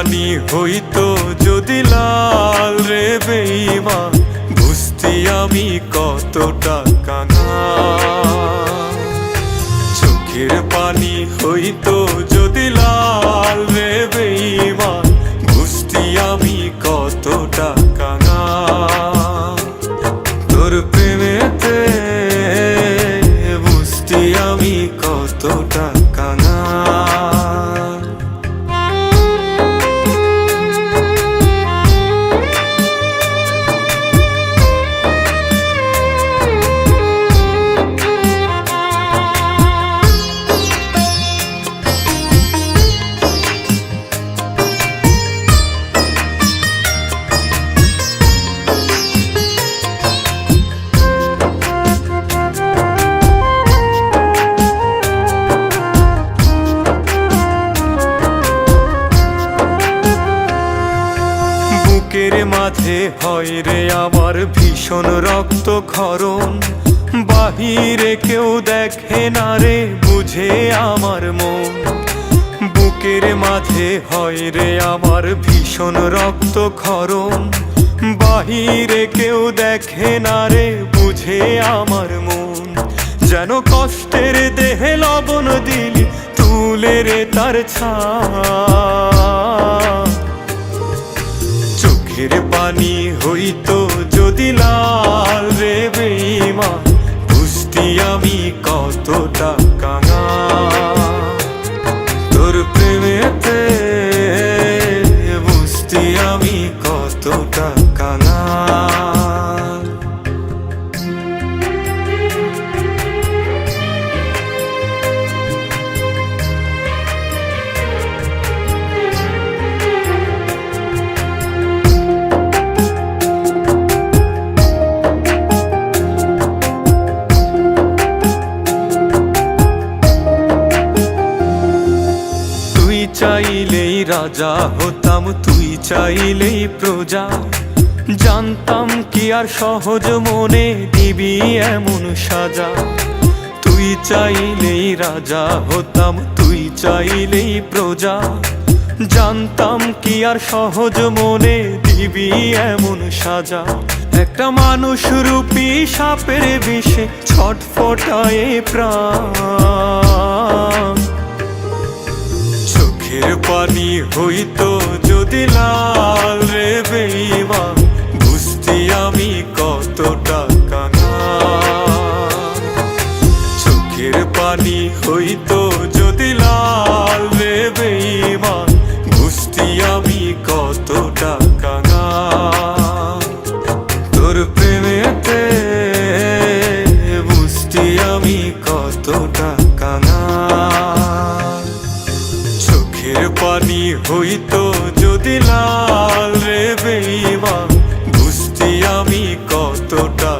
পানি হইতো যদি লাল রে বেঈমান, বুঝতি আমি কতটা কাঙাল। চোখের পানি হইতো যদি লাল রে বেঈমান, বুঝতি আমি কতটা কাঙাল। তোর প্রেমেতে বুঝতি আমি কতটা কাঙাল। বুকের মাঝে হয় রে আমার ভীষণ রক্তক্ষরণ, বাহিরে কেউ দেখে না রে বুঝে আমার মন। বুকের মাঝে হয় রে আমার ভীষণ রক্তক্ষরণ, বাহিরে কেউ দেখে না রে বুঝে আমার মন। যেন কষ্টের দেহে লবণ দিলি তুলে রে তার ছাপ। চোখের পানি হইতো যদি লাল রে বেঈমান, বুঝতি আমি কতটা কাঙাল। তোর প্রেমেতে বুঝতি আমি কতটা কাঙাল। চাইলেই রাজা হতাম, তুই চাইলেই প্রজা। জানতাম কি আর সহজ মনে দিবি এমন সাজা। তুই চাইলেই রাজা হতাম, তুই চাইলেই প্রজা। জানতাম কি আর সহজ মনে দিবি এমন সাজা। একটা মানুষ রূপী সাপের বিষে ছটফটায়ে প্রাণ। চোখের পানি হইতো যদি লাল রে বেঈমান, বুঝতি আমি কতটা কাঙাল। চোখের পানি হইতো যদি লাল রে বেঈমান, বুঝতি আমি কতটা কাঙাল। তোর প্রেমেতে বুঝতি আমি কতটা কাঙাল। চোখের পানি হইতো যদি লাল রে বেঈমান, বুঝতি আমি কতটা